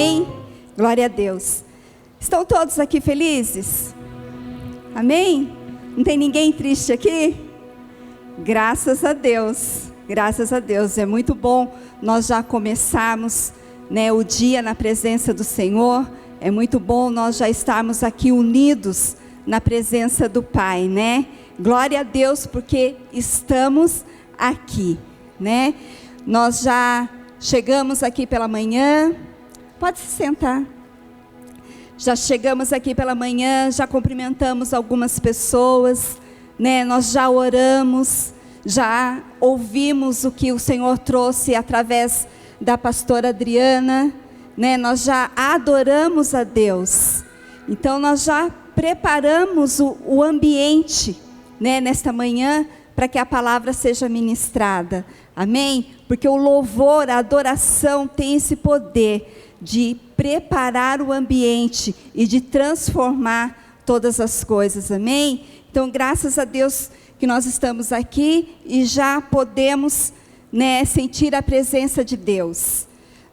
Amém? Glória a Deus. Estão todos aqui felizes? Amém? Não tem ninguém triste aqui? Graças a Deus. Graças a Deus. É muito bom nós já começarmos, né, o dia na presença do Senhor. É muito bom nós já estarmos aqui unidos na presença do Pai, né? Glória a Deus, porque estamos aqui, né? Nós já chegamos aqui pela manhã. Pode se sentar. Já chegamos aqui pela manhã, já cumprimentamos algumas pessoas, né? Nós já oramos, já ouvimos o que o Senhor trouxe através da pastora Adriana, né? Nós já adoramos a Deus. Então nós já preparamos o ambiente, né, nesta manhã, para que a palavra seja ministrada. Amém? Porque o louvor, a adoração tem esse poder de preparar o ambiente e de transformar todas as coisas. Amém? Então, graças a Deus que nós estamos aqui e já podemos, né, sentir a presença de Deus,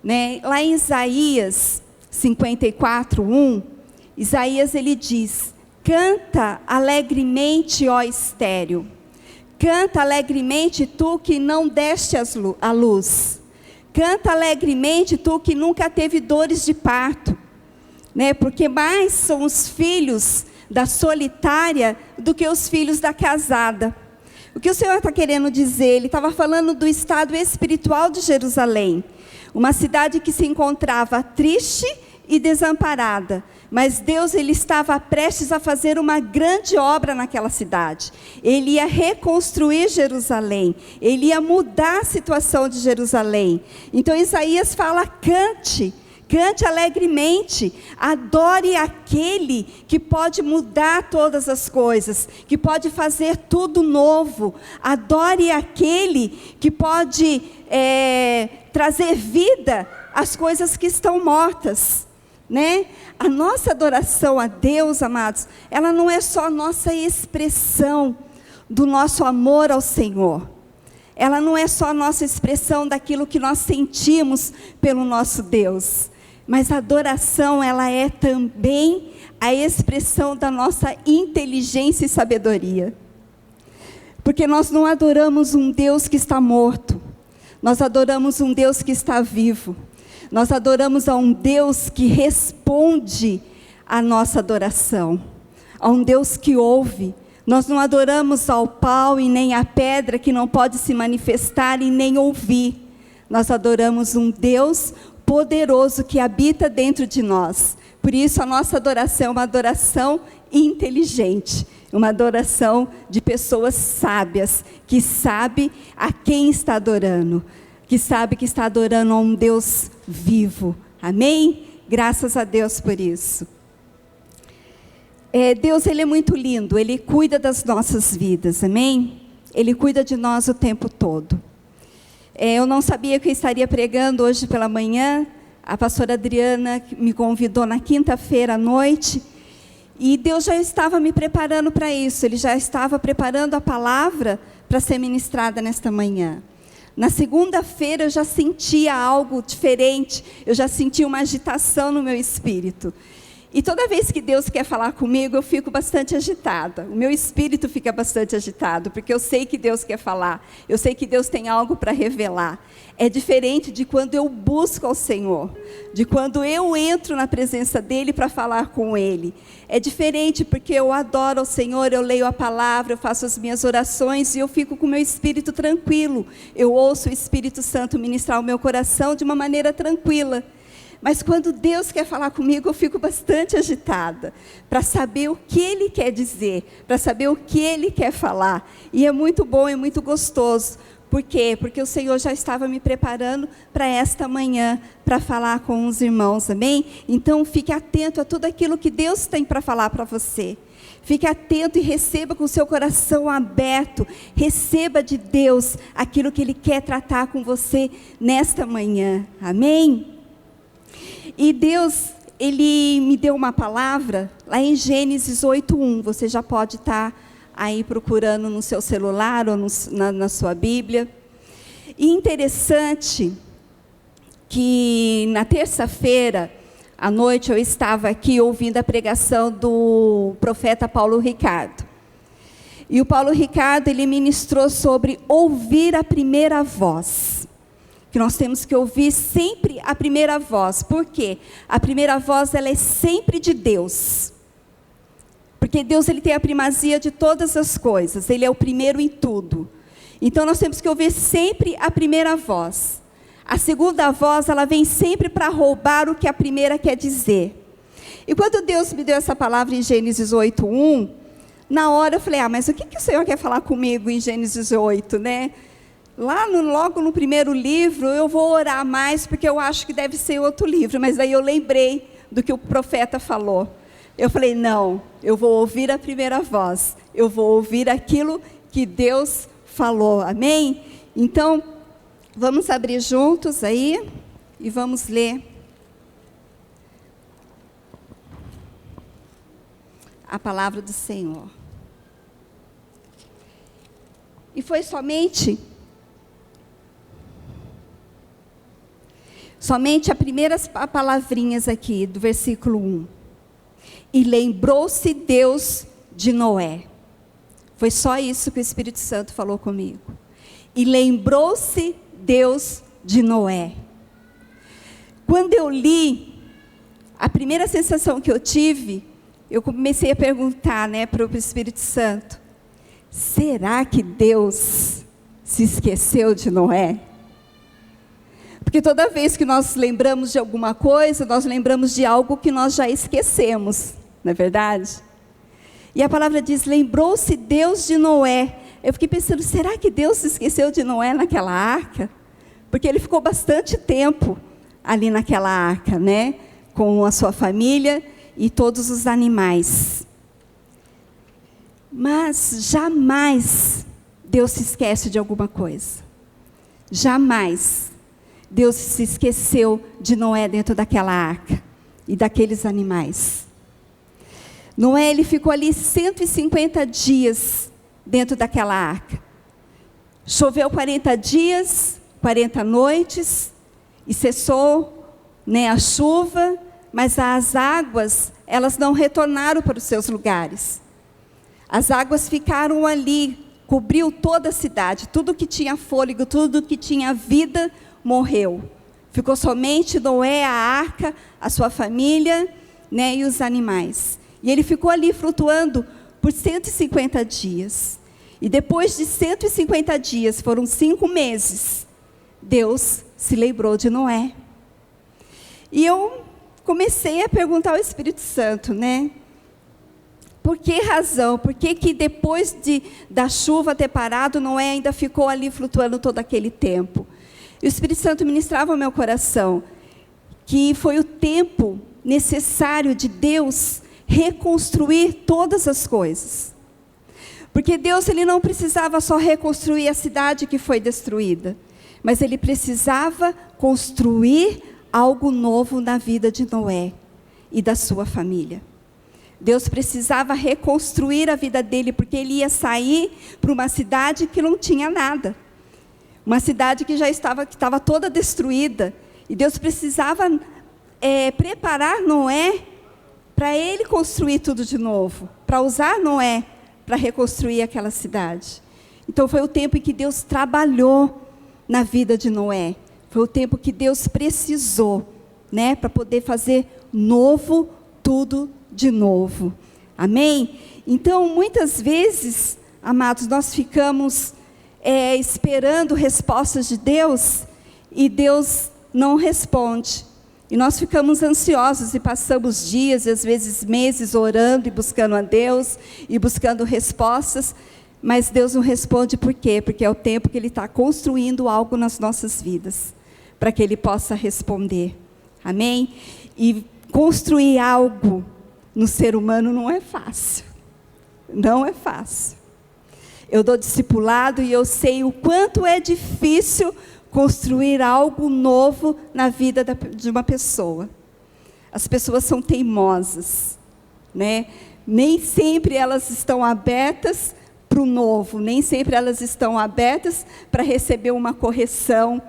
né? Lá em Isaías 54:1, Isaías ele diz: canta alegremente, ó estéril, canta alegremente tu que não deste a luz, canta alegremente tu que nunca teve dores de parto, né? Porque mais são os filhos da solitária do que os filhos da casada. O que o Senhor está querendo dizer? Ele estava falando do estado espiritual de Jerusalém, uma cidade que se encontrava triste e desamparada, mas Deus ele estava prestes a fazer uma grande obra naquela cidade. Ele ia reconstruir Jerusalém, ele ia mudar a situação de Jerusalém. Então Isaías fala: cante, cante alegremente, adore aquele que pode mudar todas as coisas, que pode fazer tudo novo. Adore aquele que pode trazer vida às coisas que estão mortas, né? A nossa adoração a Deus, amados, ela não é só a nossa expressão do nosso amor ao Senhor. Ela não é só a nossa expressão daquilo que nós sentimos pelo nosso Deus. Mas a adoração, ela é também a expressão da nossa inteligência e sabedoria. Porque nós não adoramos um Deus que está morto. Nós adoramos um Deus que está vivo. Nós adoramos a um Deus que responde à nossa adoração, a um Deus que ouve. Nós não adoramos ao pau e nem à pedra que não pode se manifestar e nem ouvir. Nós adoramos um Deus poderoso que habita dentro de nós. Por isso a nossa adoração é uma adoração inteligente, uma adoração de pessoas sábias, que sabe a quem está adorando, que sabe que está adorando a um Deus vivo. Amém? Graças a Deus por isso. Deus ele é muito lindo, Ele cuida das nossas vidas, amém? Ele cuida de nós o tempo todo. Eu não sabia que eu estaria pregando hoje pela manhã. A pastora Adriana me convidou na quinta-feira à noite, e Deus já estava me preparando para isso. Ele já estava preparando a palavra para ser ministrada nesta manhã. Na segunda-feira eu já sentia algo diferente, eu já sentia uma agitação no meu espírito. E toda vez que Deus quer falar comigo, eu fico bastante agitada. O meu espírito fica bastante agitado, porque eu sei que Deus quer falar. Eu sei que Deus tem algo para revelar. É diferente de quando eu busco ao Senhor, de quando eu entro na presença dEle para falar com Ele. É diferente porque eu adoro ao Senhor, eu leio a palavra, eu faço as minhas orações e eu fico com o meu espírito tranquilo. Eu ouço o Espírito Santo ministrar o meu coração de uma maneira tranquila. Mas quando Deus quer falar comigo, eu fico bastante agitada, para saber o que Ele quer dizer, para saber o que Ele quer falar. E é muito bom, é muito gostoso. Por quê? Porque o Senhor já estava me preparando para esta manhã, para falar com os irmãos, amém? Então fique atento a tudo aquilo que Deus tem para falar para você. Fique atento e receba com o seu coração aberto. Receba de Deus aquilo que Ele quer tratar com você nesta manhã, amém? E Deus, Ele me deu uma palavra, lá em Gênesis 8:1, você já pode estar aí procurando no seu celular ou na sua Bíblia. E interessante que na terça-feira, à noite eu estava aqui ouvindo a pregação do profeta Paulo Ricardo. E o Paulo Ricardo, ele ministrou sobre ouvir a primeira voz. Que nós temos que ouvir sempre a primeira voz. Por quê? A primeira voz, ela é sempre de Deus. Porque Deus, ele tem a primazia de todas as coisas. Ele é o primeiro em tudo. Então nós temos que ouvir sempre a primeira voz. A segunda voz, ela vem sempre para roubar o que a primeira quer dizer. E quando Deus me deu essa palavra em Gênesis 8:1, na hora eu falei, mas o que o Senhor quer falar comigo em Gênesis 8, né? Logo no primeiro livro, eu vou orar mais, porque eu acho que deve ser outro livro. Mas daí eu lembrei do que o profeta falou. Eu falei, não, eu vou ouvir a primeira voz. Eu vou ouvir aquilo que Deus falou, amém? Então, vamos abrir juntos aí e vamos ler a palavra do Senhor. E foi somente as primeiras palavrinhas aqui do versículo 1. E lembrou-se Deus de Noé. Foi só isso que o Espírito Santo falou comigo. E lembrou-se Deus de Noé. Quando eu li, a primeira sensação que eu tive, eu comecei a perguntar, para o Espírito Santo, será que Deus se esqueceu de Noé? Porque toda vez que nós lembramos de alguma coisa, nós lembramos de algo que nós já esquecemos, não é verdade? E a palavra diz, lembrou-se Deus de Noé. Eu fiquei pensando, será que Deus se esqueceu de Noé naquela arca? Porque ele ficou bastante tempo ali naquela arca, com a sua família e todos os animais. Mas jamais Deus se esquece de alguma coisa. Jamais Deus se esqueceu de Noé dentro daquela arca e daqueles animais. Noé, ele ficou ali 150 dias dentro daquela arca. Choveu 40 dias, 40 noites, e cessou, a chuva, mas as águas, elas não retornaram para os seus lugares. As águas ficaram ali, cobriu toda a cidade, tudo que tinha fôlego, tudo que tinha vida, morreu. Ficou somente Noé, a arca, a sua família, e os animais. E ele ficou ali flutuando por 150 dias. E depois de 150 dias, foram 5 meses, Deus se lembrou de Noé. E eu comecei a perguntar ao Espírito Santo, por que razão? Por que depois da chuva ter parado, Noé ainda ficou ali flutuando todo aquele tempo? E o Espírito Santo ministrava ao meu coração que foi o tempo necessário de Deus reconstruir todas as coisas. Porque Deus, ele não precisava só reconstruir a cidade que foi destruída, mas ele precisava construir algo novo na vida de Noé e da sua família. Deus precisava reconstruir a vida dele, porque ele ia sair para uma cidade que não tinha nada. Uma cidade que já estava toda destruída. E Deus precisava preparar Noé para ele construir tudo de novo. Para usar Noé para reconstruir aquela cidade. Então foi o tempo em que Deus trabalhou na vida de Noé. Foi o tempo que Deus precisou, para poder fazer novo, tudo de novo. Amém? Então, muitas vezes, amados, nós ficamos esperando respostas de Deus e Deus não responde. E nós ficamos ansiosos e passamos dias, e às vezes meses, orando e buscando a Deus e buscando respostas, mas Deus não responde por quê? Porque é o tempo que Ele está construindo algo nas nossas vidas, para que Ele possa responder. Amém? E construir algo no ser humano não é fácil. Não é fácil. Eu dou discipulado e eu sei o quanto é difícil construir algo novo na vida de uma pessoa. As pessoas são teimosas, Nem sempre elas estão abertas para o novo, nem sempre elas estão abertas para receber uma correção,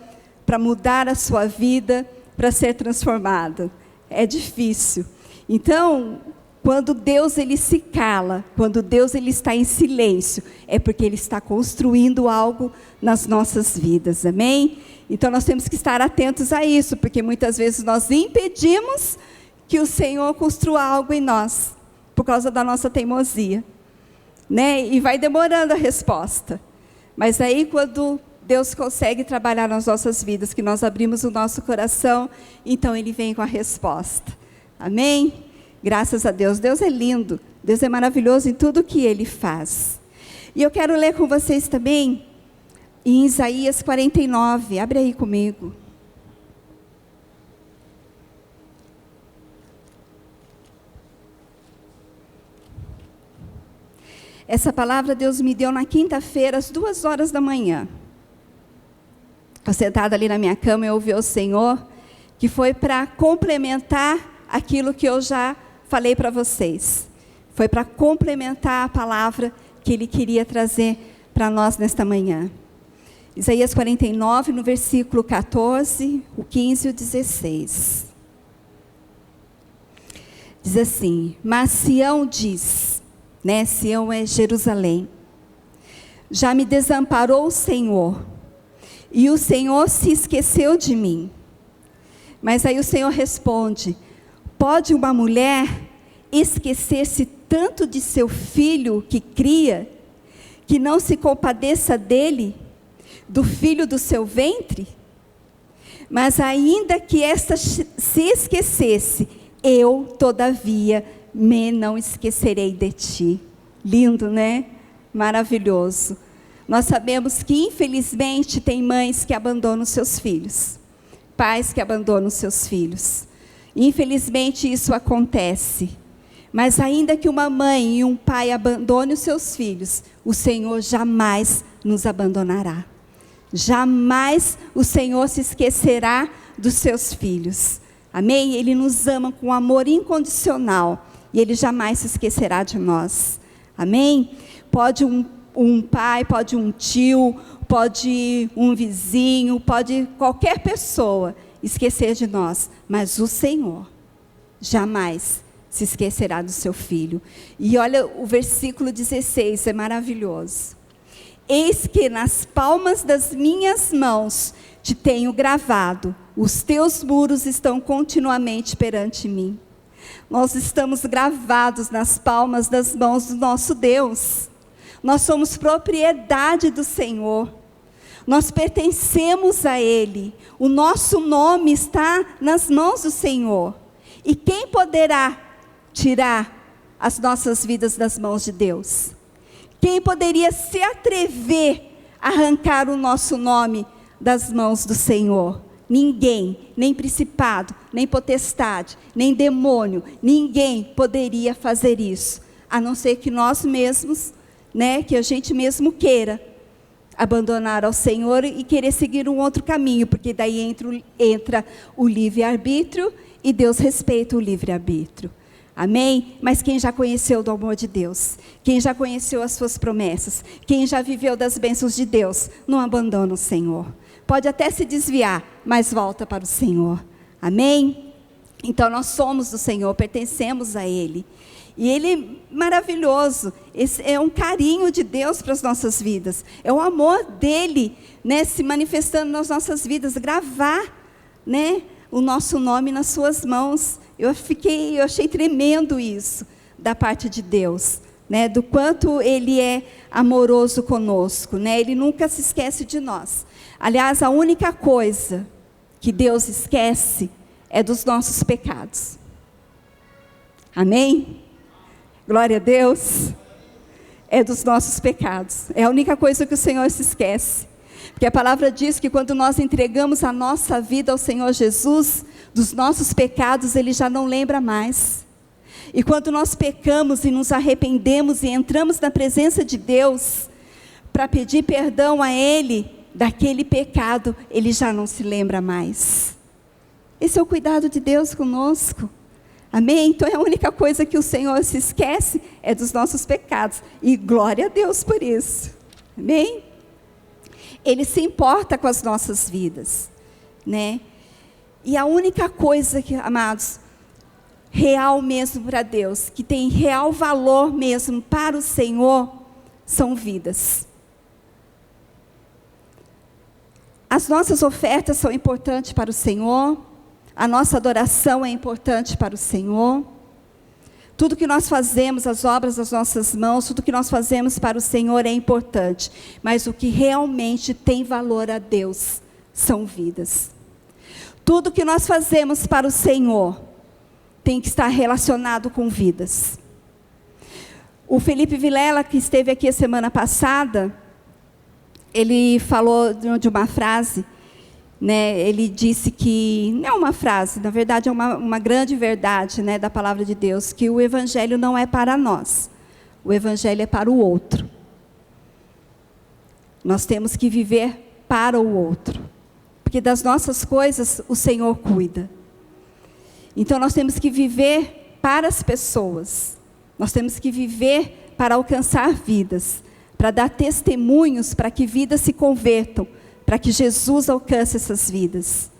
para mudar a sua vida, para ser transformada. É difícil. Então, quando Deus ele se cala, quando Deus ele está em silêncio, é porque Ele está construindo algo nas nossas vidas, amém? Então nós temos que estar atentos a isso, porque muitas vezes nós impedimos que o Senhor construa algo em nós, por causa da nossa teimosia, né? E vai demorando a resposta. Mas aí quando Deus consegue trabalhar nas nossas vidas, que nós abrimos o nosso coração, então Ele vem com a resposta, amém? Graças a Deus. Deus é lindo, Deus é maravilhoso em tudo que Ele faz. E eu quero ler com vocês também, em Isaías 49, abre aí comigo. Essa palavra Deus me deu na quinta-feira, às 2h da manhã. Eu sentada ali na minha cama, eu ouvi o Senhor, que foi para complementar aquilo que eu já falei para vocês. Foi para complementar a palavra que Ele queria trazer para nós nesta manhã. Isaías 49, no versículo 14, o 15 e o 16. Diz assim: mas Sião diz, né? Sião é Jerusalém. Já me desamparou o Senhor, e o Senhor se esqueceu de mim. Mas aí o Senhor responde: pode uma mulher esquecer-se tanto de seu filho que cria, que não se compadeça dele, do filho do seu ventre? Mas ainda que esta se esquecesse, eu, todavia, me não esquecerei de ti. Lindo, né? Maravilhoso. Nós sabemos que, infelizmente, tem mães que abandonam seus filhos, pais que abandonam seus filhos. Infelizmente, isso acontece. Mas ainda que uma mãe e um pai abandone os seus filhos, o Senhor jamais nos abandonará. Jamais o Senhor se esquecerá dos seus filhos. Amém? Ele nos ama com amor incondicional. E Ele jamais se esquecerá de nós. Amém? Pode um pai, pode um tio, pode um vizinho, pode qualquer pessoa esquecer de nós. Mas o Senhor jamais se esquecerá do seu filho. E olha o versículo 16, é maravilhoso. Eis que nas palmas das minhas mãos te tenho gravado, os teus muros estão continuamente perante mim. Nós estamos gravados nas palmas das mãos do nosso Deus. Nós somos propriedade do Senhor. Nós pertencemos a Ele. O nosso nome está nas mãos do Senhor. E quem poderá tirar as nossas vidas das mãos de Deus? Quem poderia se atrever a arrancar o nosso nome das mãos do Senhor? Ninguém, nem principado, nem potestade, nem demônio, ninguém poderia fazer isso, a não ser que nós mesmos, né, que a gente mesmo queira abandonar ao Senhor e querer seguir um outro caminho, porque daí entra o livre-arbítrio e Deus respeita o livre-arbítrio. Amém? Mas quem já conheceu do amor de Deus, quem já conheceu as suas promessas, quem já viveu das bênçãos de Deus, não abandona o Senhor. Pode até se desviar, mas volta para o Senhor. Amém? Então nós somos do Senhor, pertencemos a Ele. E Ele é maravilhoso. Esse é um carinho de Deus para as nossas vidas. É o amor dEle, né, se manifestando nas nossas vidas. Gravar, né, o nosso nome nas suas mãos. Eu achei tremendo isso da parte de Deus, né, do quanto Ele é amoroso conosco, né, Ele nunca se esquece de nós. Aliás, a única coisa que Deus esquece é dos nossos pecados. Amém? Glória a Deus. É dos nossos pecados. É a única coisa que o Senhor se esquece. Porque a palavra diz que quando nós entregamos a nossa vida ao Senhor Jesus, dos nossos pecados Ele já não lembra mais. E quando nós pecamos e nos arrependemos e entramos na presença de Deus para pedir perdão a Ele, daquele pecado, Ele já não se lembra mais. Esse é o cuidado de Deus conosco. Amém? Então é a única coisa que o Senhor se esquece é dos nossos pecados. E glória a Deus por isso. Amém? Ele se importa com as nossas vidas, né? E a única coisa que, amados, real mesmo para Deus, que tem real valor mesmo para o Senhor, são vidas. As nossas ofertas são importantes para o Senhor, a nossa adoração é importante para o Senhor. Tudo que nós fazemos, as obras das nossas mãos, tudo que nós fazemos para o Senhor é importante. Mas o que realmente tem valor a Deus são vidas. Tudo que nós fazemos para o Senhor tem que estar relacionado com vidas. O Felipe Vilela, que esteve aqui a semana passada, ele falou de uma frase, né? Ele disse que, não é uma frase, na verdade é uma grande verdade, né, da palavra de Deus, que o Evangelho não é para nós, o Evangelho é para o outro. Nós temos que viver para o outro, porque das nossas coisas o Senhor cuida. Então nós temos que viver para as pessoas, nós temos que viver para alcançar vidas, para dar testemunhos, para que vidas se convertam, para que Jesus alcance essas vidas.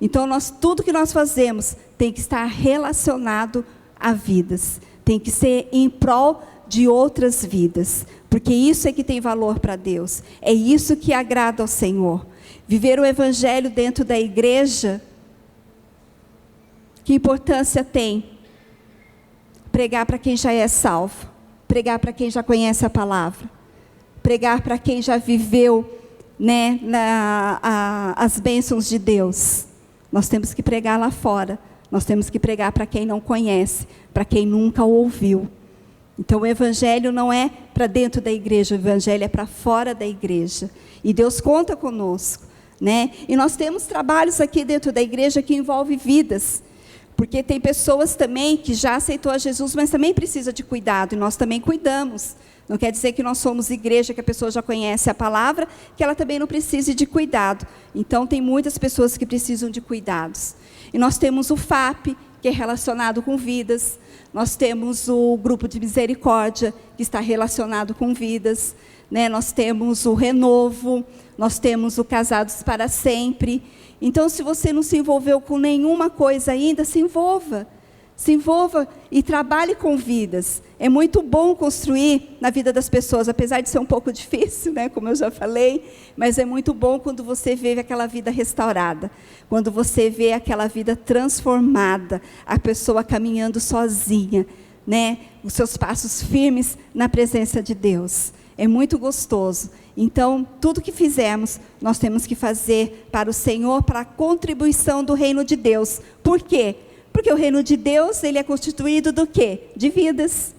Então tudo que nós fazemos tem que estar relacionado a vidas, tem que ser em prol de outras vidas, porque isso é que tem valor para Deus, é isso que agrada ao Senhor. Viver o Evangelho dentro da igreja, que importância tem? Pregar para quem já é salvo, pregar para quem já conhece a palavra, pregar para quem já viveu, né, as bênçãos de Deus. Nós temos que pregar lá fora, nós temos que pregar para quem não conhece, para quem nunca ouviu. Então o Evangelho não é para dentro da igreja, o Evangelho é para fora da igreja. E Deus conta conosco, né? E nós temos trabalhos aqui dentro da igreja que envolvem vidas. Porque tem pessoas também que já aceitou a Jesus, mas também precisa de cuidado, e nós também cuidamos. Não quer dizer que nós somos igreja, que a pessoa já conhece a palavra, que ela também não precise de cuidado. Então tem muitas pessoas que precisam de cuidados. E nós temos o FAP, que é relacionado com vidas. Nós temos o grupo de misericórdia, que está relacionado com vidas, né? Nós temos o Renovo, nós temos o Casados para Sempre. Então, se você não se envolveu com nenhuma coisa ainda, se envolva e trabalhe com vidas. É muito bom construir na vida das pessoas, apesar de ser um pouco difícil, né, como eu já falei, mas é muito bom quando você vê aquela vida restaurada, quando você vê aquela vida transformada, a pessoa caminhando sozinha, né, os seus passos firmes na presença de Deus. É muito gostoso. Então, tudo que fizermos, nós temos que fazer para o Senhor, para a contribuição do reino de Deus. Por quê? Porque o reino de Deus, ele é constituído do quê? De vidas.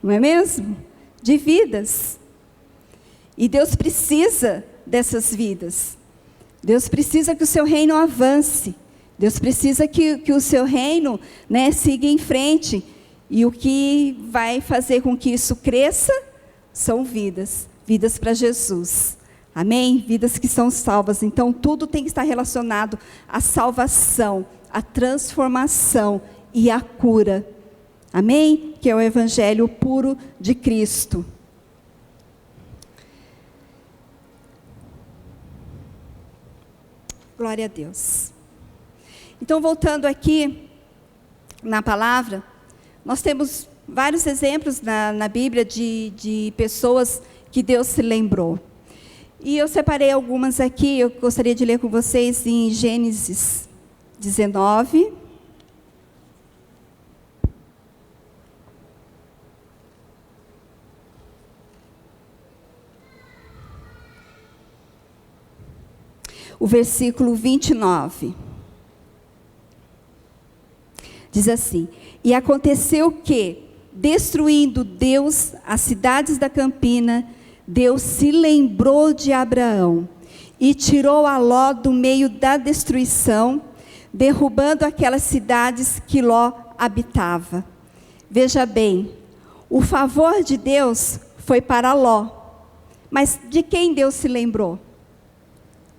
Não é mesmo? De vidas. E Deus precisa dessas vidas. Deus precisa que o seu reino avance. Deus precisa que o seu reino, né, siga em frente. E o que vai fazer com que isso cresça são vidas. Vidas para Jesus. Amém? Vidas que são salvas. Então, tudo tem que estar relacionado à salvação, à transformação e à cura. Amém? Que é o Evangelho puro de Cristo. Glória a Deus. Então, voltando aqui na palavra, nós temos vários exemplos na Bíblia de pessoas que Deus se lembrou. E eu separei algumas aqui, eu gostaria de ler com vocês em Gênesis 19. O versículo 29. Diz assim: E aconteceu que, destruindo Deus as cidades da campina, Deus se lembrou de Abraão e tirou a Ló do meio da destruição, derrubando aquelas cidades que Ló habitava. Veja bem, o favor de Deus foi para Ló. Mas de quem Deus se lembrou?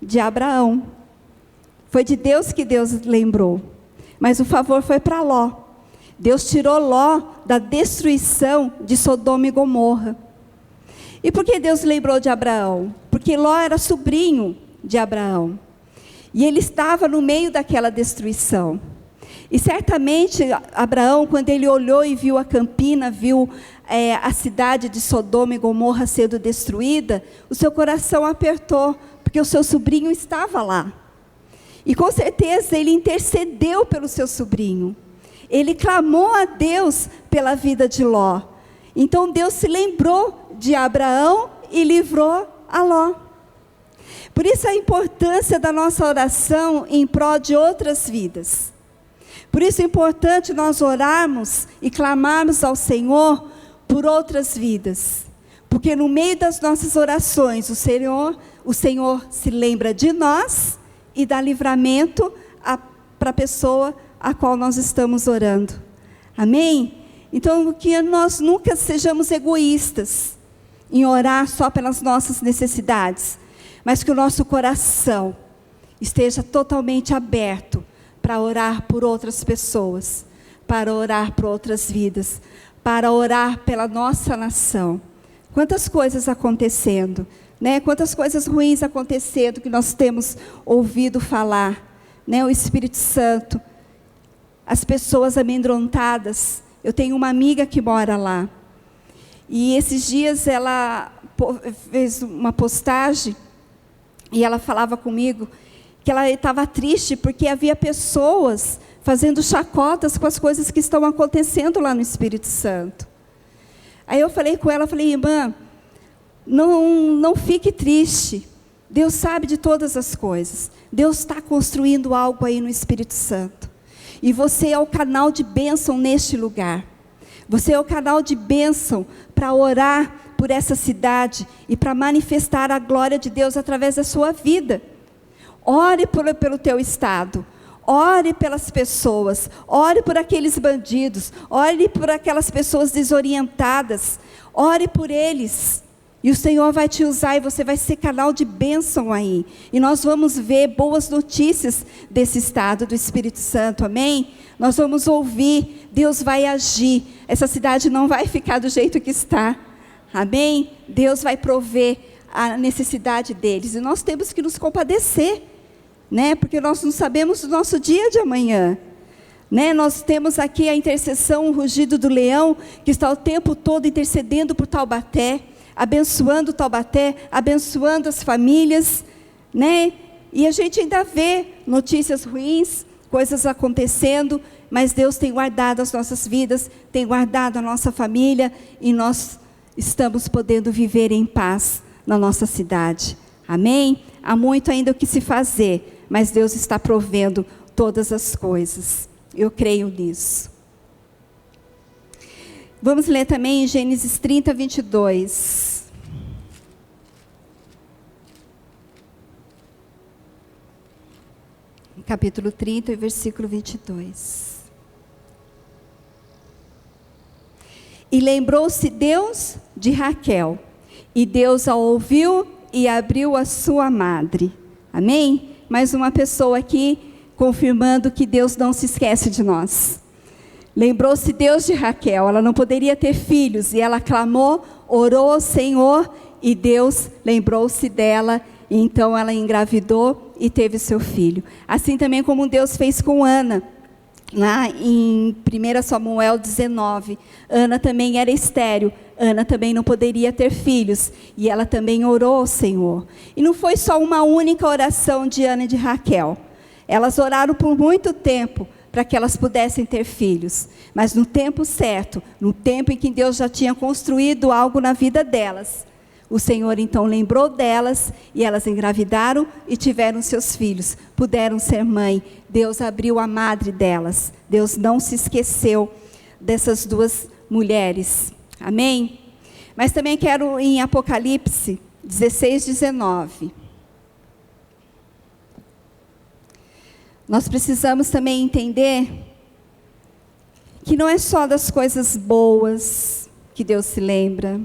De Abraão. Foi de Deus que Deus lembrou. Mas o favor foi para Ló. Deus tirou Ló da destruição de Sodoma e Gomorra. E por que Deus lembrou de Abraão? Porque Ló era sobrinho de Abraão. E ele estava no meio daquela destruição. E certamente Abraão, quando ele olhou e viu a campina, viu a cidade de Sodoma e Gomorra sendo destruída, o seu coração apertou, porque o seu sobrinho estava lá. E com certeza ele intercedeu pelo seu sobrinho. Ele clamou a Deus pela vida de Ló. Então Deus se lembrou de Abraão e livrou a Ló. Por isso a importância da nossa oração em prol de outras vidas. Por isso é importante nós orarmos e clamarmos ao Senhor por outras vidas. Porque no meio das nossas orações, o Senhor se lembra de nós e dá livramento para a pessoa a qual nós estamos orando. Amém? Então, que nós nunca sejamos egoístas em orar só pelas nossas necessidades, mas que o nosso coração esteja totalmente aberto para orar por outras pessoas, para orar por outras vidas, para orar pela nossa nação. Quantas coisas acontecendo, né? Quantas coisas ruins acontecendo que nós temos ouvido falar, né? O Espírito Santo, as pessoas amedrontadas. Eu tenho uma amiga que mora lá, e esses dias ela fez uma postagem, e ela falava comigo, que ela estava triste, porque havia pessoas fazendo chacotas com as coisas que estão acontecendo lá no Espírito Santo. Aí eu falei com ela, irmã, não fique triste, Deus sabe de todas as coisas, Deus está construindo algo aí no Espírito Santo, e você é o canal de bênção neste lugar, você é o canal de bênção para orar por essa cidade, e para manifestar a glória de Deus através da sua vida. Ore pelo teu estado, ore pelas pessoas, ore por aqueles bandidos, ore por aquelas pessoas desorientadas, ore por eles, e o Senhor vai te usar, e você vai ser canal de bênção aí, e nós vamos ver boas notícias desse estado do Espírito Santo, amém? Nós vamos ouvir, Deus vai agir, essa cidade não vai ficar do jeito que está, amém? Deus vai prover a necessidade deles, e nós temos que nos compadecer, né? Porque nós não sabemos o nosso dia de amanhã, né? Nós temos aqui a intercessão, o rugido do leão, que está o tempo todo intercedendo por Taubaté, abençoando Taubaté, abençoando as famílias, né? E a gente ainda vê notícias ruins, coisas acontecendo, mas Deus tem guardado as nossas vidas, tem guardado a nossa família, e nós estamos podendo viver em paz na nossa cidade, amém? Há muito ainda o que se fazer, mas Deus está provendo todas as coisas. Eu creio nisso. Vamos ler também em Gênesis 30, 22. Capítulo 30, versículo 22. E lembrou-se Deus de Raquel, e Deus a ouviu e abriu a sua madre. Amém? Mais uma pessoa aqui confirmando que Deus não se esquece de nós. Lembrou-se Deus de Raquel, ela não poderia ter filhos, e ela clamou, orou ao Senhor, e Deus lembrou-se dela, e então ela engravidou e teve seu filho. Assim também como Deus fez com Ana, lá em 1 Samuel 19, Ana também era estéril, Ana também não poderia ter filhos, e ela também orou ao Senhor. E não foi só uma única oração de Ana e de Raquel, elas oraram por muito tempo, para que elas pudessem ter filhos, mas no tempo certo, no tempo em que Deus já tinha construído algo na vida delas, o Senhor então lembrou delas, e elas engravidaram e tiveram seus filhos, puderam ser mãe. Deus abriu a madre delas, Deus não se esqueceu dessas duas mulheres, amém? Mas também quero em Apocalipse 16, 19, nós precisamos também entender que não é só das coisas boas que Deus se lembra,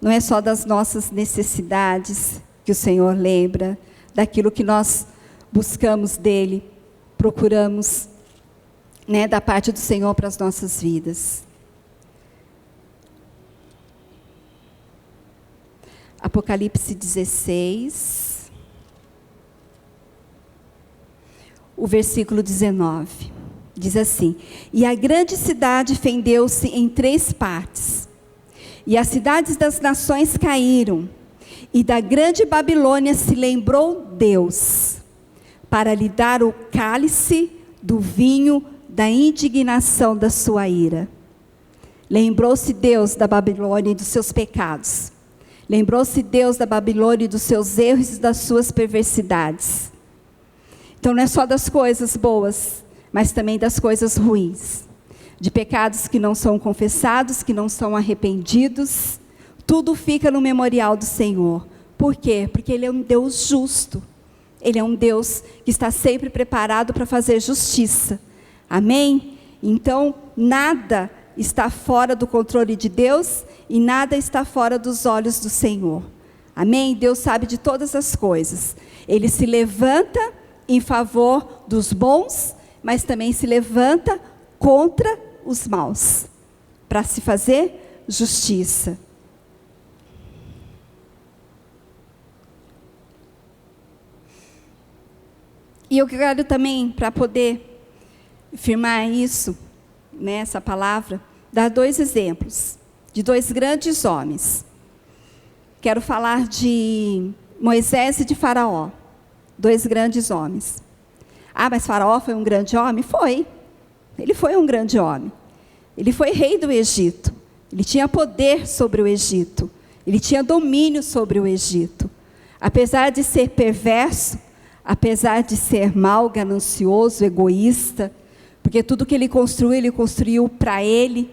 não é só das nossas necessidades que o Senhor lembra, daquilo que nós buscamos dEle, procuramos, né, da parte do Senhor para as nossas vidas. Apocalipse 16, o versículo 19. Diz assim: e a grande cidade fendeu-se em 3 partes, e as cidades das nações caíram, e da grande Babilônia se lembrou Deus, para lhe dar o cálice do vinho da indignação da sua ira. Lembrou-se Deus da Babilônia e dos seus pecados. Lembrou-se Deus da Babilônia e dos seus erros e das suas perversidades. Então não é só das coisas boas, mas também das coisas ruins. De pecados que não são confessados, que não são arrependidos. Tudo fica no memorial do Senhor. Por quê? Porque Ele é um Deus justo. Ele é um Deus que está sempre preparado para fazer justiça. Amém? Então, nada está fora do controle de Deus e nada está fora dos olhos do Senhor. Amém? Deus sabe de todas as coisas. Ele se levanta em favor dos bons, mas também se levanta contra os maus, para se fazer justiça. E eu quero também, para poder firmar isso, essa palavra, dar 2 exemplos, de 2 grandes homens. Quero falar de Moisés e de Faraó, 2 grandes homens. Ah, mas Faraó foi um grande homem? Foi. Ele foi um grande homem. Ele foi rei do Egito. Ele tinha poder sobre o Egito. Ele tinha domínio sobre o Egito. Apesar de ser perverso, apesar de ser mau, ganancioso, egoísta, porque tudo que ele construiu para ele,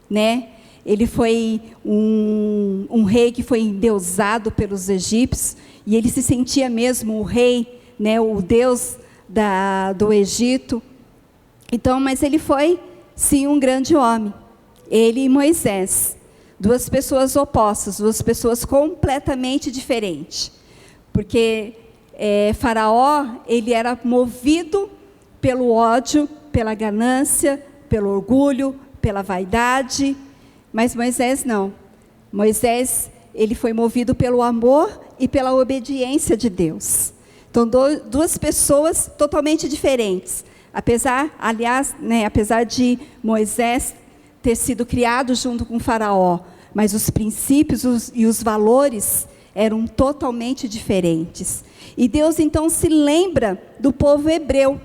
né? Ele foi um rei que foi endeusado pelos egípcios, e ele se sentia mesmo o rei, né? O Deus do Egito. Então, mas ele foi, sim, um grande homem. Ele e Moisés, 2 pessoas opostas, 2 pessoas completamente diferentes. Porque Faraó, ele era movido pelo ódio, pela ganância, pelo orgulho, pela vaidade, mas Moisés não. Moisés, ele foi movido pelo amor e pela obediência de Deus. Então, 2 pessoas totalmente diferentes. Apesar de Moisés ter sido criado junto com Faraó, mas os princípios e os valores eram totalmente diferentes. E Deus então se lembra do povo hebreu.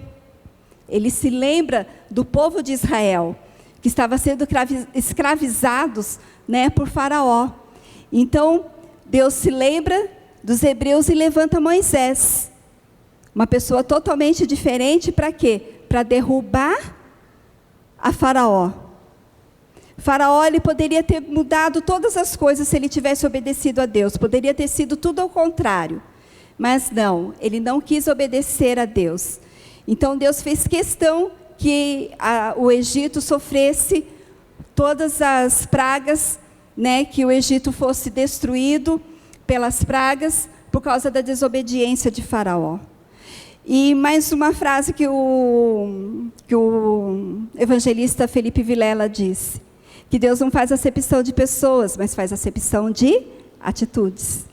Ele se lembra do povo de Israel, que estava sendo escravizados, por Faraó. Então, Deus se lembra dos hebreus e levanta Moisés. Uma pessoa totalmente diferente, para quê? Para derrubar a Faraó. Faraó, ele poderia ter mudado todas as coisas se ele tivesse obedecido a Deus. Poderia ter sido tudo ao contrário. Mas não, ele não quis obedecer a Deus. Então Deus fez questão que o Egito sofresse todas as pragas, que o Egito fosse destruído pelas pragas por causa da desobediência de Faraó. E mais uma frase que o evangelista Felipe Vilela disse, que Deus não faz acepção de pessoas, mas faz acepção de atitudes.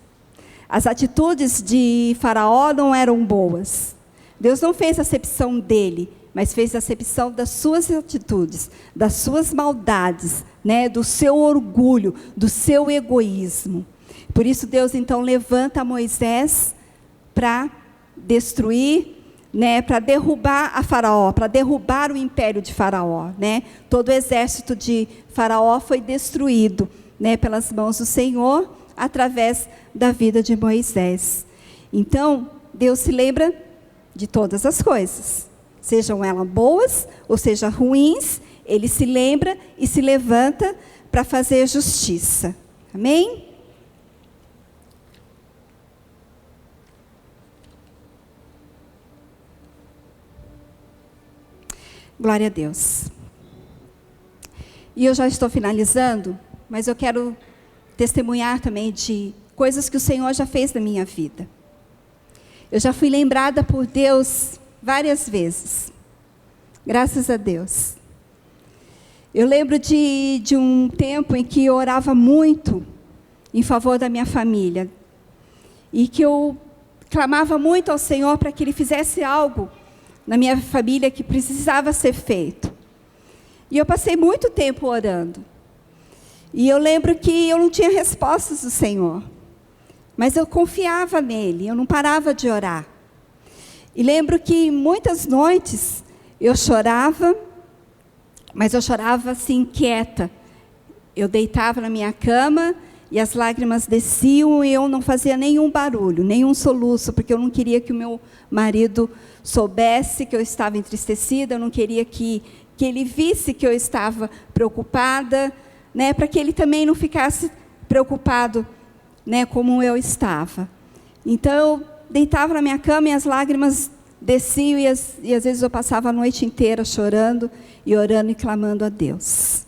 As atitudes de Faraó não eram boas. Deus não fez acepção dele, mas fez acepção das suas atitudes, das suas maldades, do seu orgulho, do seu egoísmo. Por isso Deus então levanta Moisés para destruir, para derrubar a Faraó, para derrubar o império de Faraó. Todo o exército de Faraó foi destruído, pelas mãos do Senhor, através da vida de Moisés. Então, Deus se lembra de todas as coisas, sejam elas boas ou sejam ruins, Ele se lembra e se levanta para fazer justiça. Amém? Glória a Deus. E eu já estou finalizando, mas eu quero testemunhar também de coisas que o Senhor já fez na minha vida. Eu já fui lembrada por Deus várias vezes. Graças a Deus. Eu lembro de um tempo em que eu orava muito em favor da minha família. E que eu clamava muito ao Senhor para que Ele fizesse algo na minha família que precisava ser feito. E eu passei muito tempo orando. E eu lembro que eu não tinha respostas do Senhor. Mas eu confiava nele, eu não parava de orar. E lembro que muitas noites eu chorava, mas eu chorava assim, quieta. Eu deitava na minha cama e as lágrimas desciam e eu não fazia nenhum barulho, nenhum soluço, porque eu não queria que o meu marido soubesse que eu estava entristecida, eu não queria que ele visse que eu estava preocupada, né, para que ele também não ficasse preocupado, né, como eu estava. Então, eu deitava na minha cama e as lágrimas desciam e às vezes eu passava a noite inteira chorando e orando e clamando a Deus.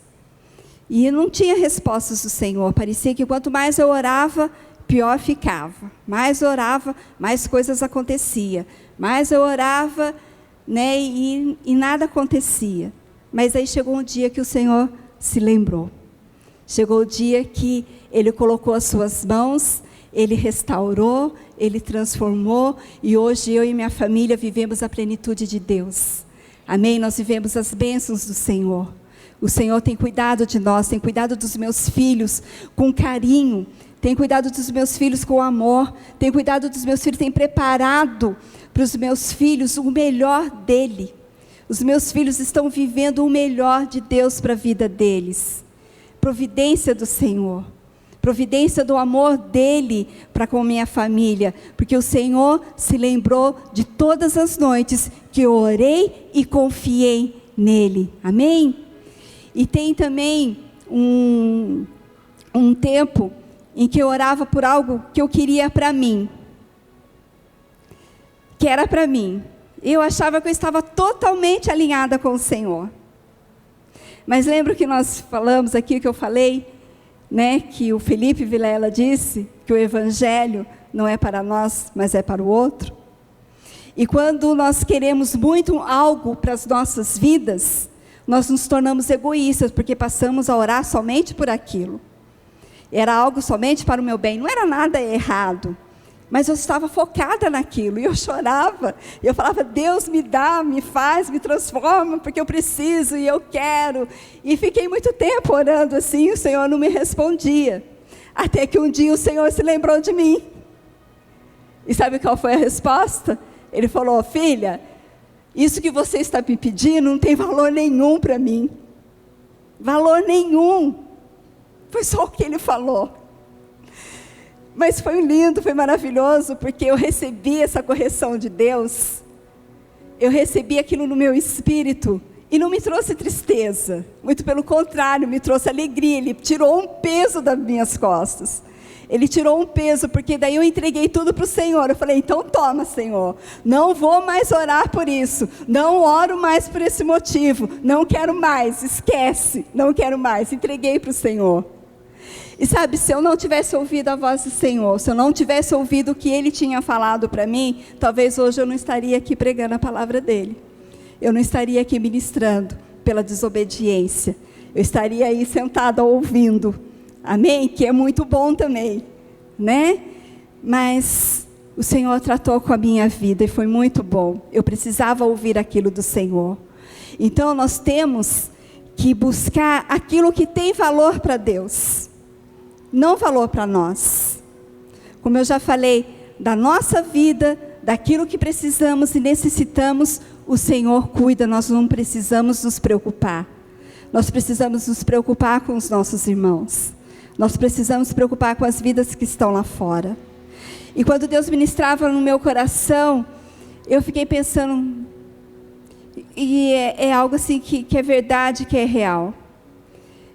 E não tinha respostas do Senhor. Parecia que quanto mais eu orava, pior ficava. Mais eu orava, mais coisas aconteciam. Mais eu orava, né, e nada acontecia. Mas aí chegou um dia que o Senhor se lembrou. Chegou o dia que Ele colocou as suas mãos, Ele restaurou, Ele transformou, e hoje eu e minha família vivemos a plenitude de Deus. Amém? Nós vivemos as bênçãos do Senhor. O Senhor tem cuidado de nós, tem cuidado dos meus filhos com carinho, tem cuidado dos meus filhos com amor, tem cuidado dos meus filhos, tem preparado para os meus filhos o melhor dele. Os meus filhos estão vivendo o melhor de Deus para a vida deles. Providência do Senhor. Providência do amor dele para com minha família. Porque o Senhor se lembrou de todas as noites que eu orei e confiei nele. Amém? E tem também um tempo em que eu orava por algo que eu queria para mim. Que era para mim. Eu achava que eu estava totalmente alinhada com o Senhor. Mas lembro que nós falamos aqui, que eu falei, né, que o Felipe Vilela disse que o Evangelho não é para nós, mas é para o outro. E quando nós queremos muito algo para as nossas vidas, nós nos tornamos egoístas, porque passamos a orar somente por aquilo. Era algo somente para o meu bem, não era nada errado. Mas eu estava focada naquilo, e eu chorava, e eu falava, Deus me dá, me faz, me transforma, porque eu preciso, e eu quero, e fiquei muito tempo orando assim, e o Senhor não me respondia, até que um dia o Senhor se lembrou de mim, e sabe qual foi a resposta? Ele falou, filha, isso que você está me pedindo não tem valor nenhum para mim, valor nenhum, foi só o que ele falou. Mas foi lindo, foi maravilhoso, porque eu recebi essa correção de Deus, eu recebi aquilo no meu espírito, e não me trouxe tristeza, muito pelo contrário, me trouxe alegria, Ele tirou um peso das minhas costas, Ele tirou um peso, porque daí eu entreguei tudo para o Senhor, eu falei, então toma Senhor, não vou mais orar por isso, não oro mais por esse motivo, não quero mais, esquece, não quero mais, entreguei para o Senhor. E sabe, se eu não tivesse ouvido a voz do Senhor, se eu não tivesse ouvido o que Ele tinha falado para mim, talvez hoje eu não estaria aqui pregando a palavra dEle. Eu não estaria aqui ministrando pela desobediência. Eu estaria aí sentada ouvindo. Amém? Que é muito bom também, né? Mas o Senhor tratou com a minha vida e foi muito bom. Eu precisava ouvir aquilo do Senhor. Então nós temos que buscar aquilo que tem valor para Deus. Não valor para nós. Como eu já falei, da nossa vida, daquilo que precisamos e necessitamos, o Senhor cuida, nós não precisamos nos preocupar. Nós precisamos nos preocupar com os nossos irmãos. Nós precisamos nos preocupar com as vidas que estão lá fora. E quando Deus ministrava no meu coração, eu fiquei pensando, e é algo assim que é verdade, que é real.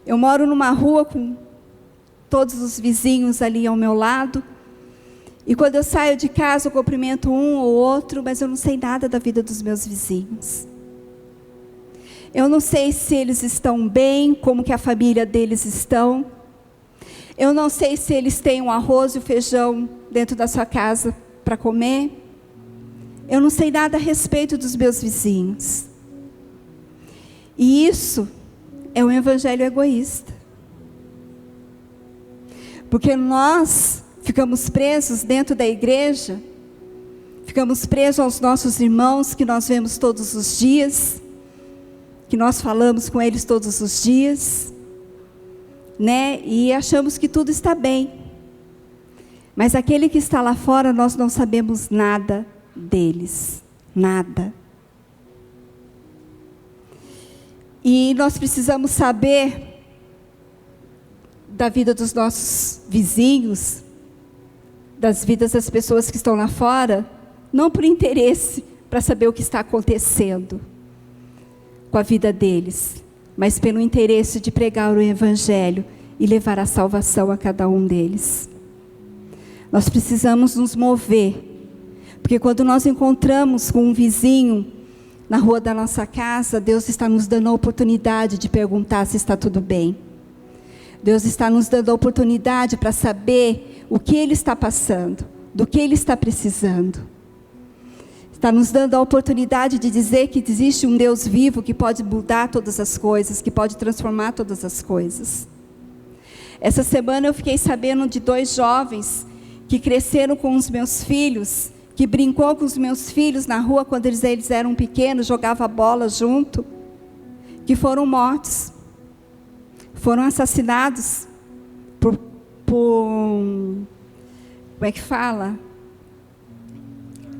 Eu moro numa rua com todos os vizinhos ali ao meu lado, e quando eu saio de casa eu cumprimento um ou outro, mas eu não sei nada da vida dos meus vizinhos. Eu não sei se eles estão bem, como que a família deles estão. Eu não sei se eles têm o arroz e o feijão dentro da sua casa para comer. Eu não sei nada a respeito dos meus vizinhos. E isso é um evangelho egoísta. Porque nós ficamos presos dentro da igreja, ficamos presos aos nossos irmãos que nós vemos todos os dias, que nós falamos com eles todos os dias, né? E achamos que tudo está bem. Mas aquele que está lá fora, nós não sabemos nada deles, nada. E nós precisamos saber da vida dos nossos vizinhos, das vidas das pessoas que estão lá fora, não por interesse, para saber o que está acontecendo com a vida deles, mas pelo interesse de pregar o Evangelho e levar a salvação a cada um deles. Nós precisamos nos mover, porque quando nós encontramos com um vizinho na rua da nossa casa, Deus está nos dando a oportunidade de perguntar se está tudo bem. Deus está nos dando a oportunidade para saber o que ele está passando, do que ele está precisando. Está nos dando a oportunidade de dizer que existe um Deus vivo que pode mudar todas as coisas, que pode transformar todas as coisas. Essa semana eu fiquei sabendo de 2 jovens que cresceram com os meus filhos, que brincou com os meus filhos na rua quando eles eram pequenos, jogava bola junto, que foram mortos. Foram assassinados por como é que fala?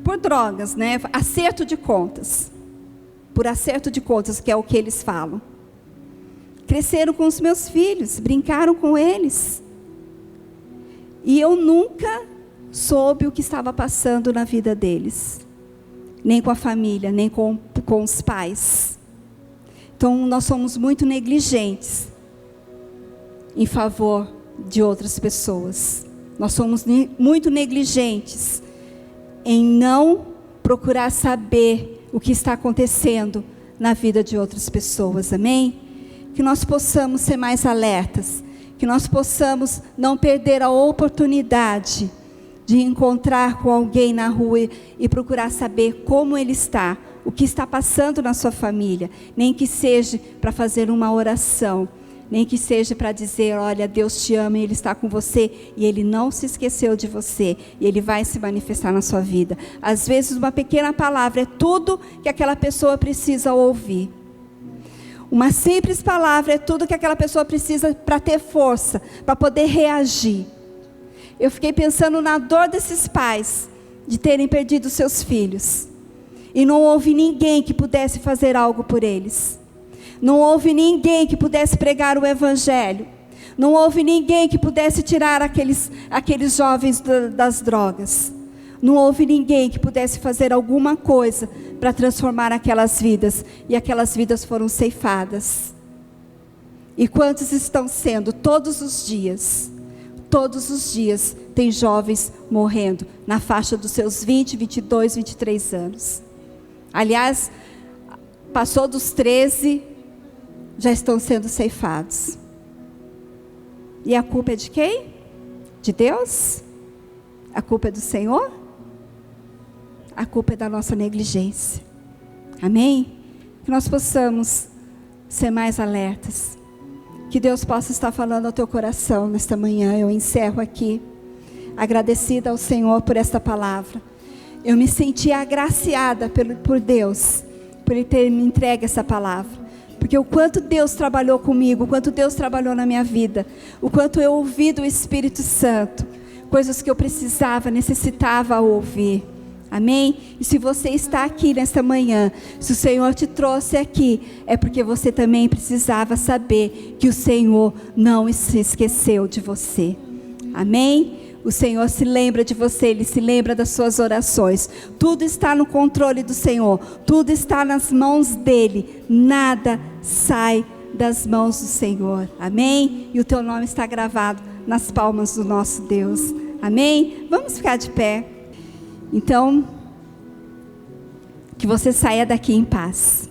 Por drogas, né? Acerto de contas. Por acerto de contas, que é o que eles falam. Cresceram com os meus filhos, brincaram com eles. E eu nunca soube o que estava passando na vida deles. Nem com a família, nem com os pais. Então, nós somos muito negligentes em favor de outras pessoas. Nós somos muito negligentes em não procurar saber o que está acontecendo na vida de outras pessoas, amém? Que nós possamos ser mais alertas, que nós possamos não perder a oportunidade de encontrar com alguém na rua e procurar saber como ele está, o que está passando na sua família, nem que seja para fazer uma oração, nem que seja para dizer, olha, Deus te ama e Ele está com você, e Ele não se esqueceu de você, e Ele vai se manifestar na sua vida. Às vezes uma pequena palavra é tudo que aquela pessoa precisa ouvir. Uma simples palavra é tudo que aquela pessoa precisa para ter força, para poder reagir. Eu fiquei pensando na dor desses pais, de terem perdido seus filhos, e não houve ninguém que pudesse fazer algo por eles. Não houve ninguém que pudesse pregar o Evangelho. Não houve ninguém que pudesse tirar aqueles jovens das drogas. Não houve ninguém que pudesse fazer alguma coisa para transformar aquelas vidas. E aquelas vidas foram ceifadas. E quantos estão sendo? Todos os dias tem jovens morrendo na faixa dos seus 20, 22, 23 anos. Aliás, passou dos 13, já estão sendo ceifados. E a culpa é de quem? De Deus? A culpa é do Senhor? A culpa é da nossa negligência. Amém? Que nós possamos ser mais alertas. Que Deus possa estar falando ao teu coração nesta manhã. Eu encerro aqui, agradecida ao Senhor por esta palavra. Eu me senti agraciada por Deus, por Ele ter me entregue essa palavra. Porque o quanto Deus trabalhou comigo, o quanto Deus trabalhou na minha vida, o quanto eu ouvi do Espírito Santo, coisas que eu precisava, necessitava ouvir. Amém? E se você está aqui nesta manhã, se o Senhor te trouxe aqui, é porque você também precisava saber que o Senhor não se esqueceu de você. Amém? O Senhor se lembra de você, Ele se lembra das suas orações. Tudo está no controle do Senhor, tudo está nas mãos dEle, nada sai das mãos do Senhor. Amém? E o teu nome está gravado nas palmas do nosso Deus. Amém? Vamos ficar de pé. Então, que você saia daqui em paz.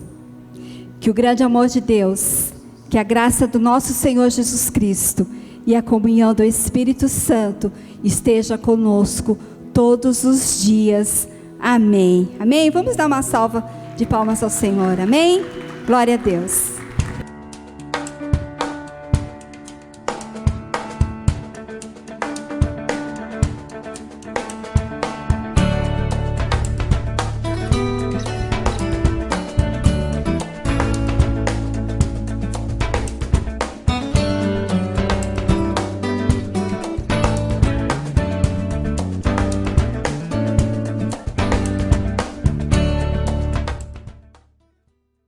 Que o grande amor de Deus, que a graça do nosso Senhor Jesus Cristo e a comunhão do Espírito Santo esteja conosco todos os dias. Amém. Amém? Vamos dar uma salva de palmas ao Senhor. Amém? Glória a Deus.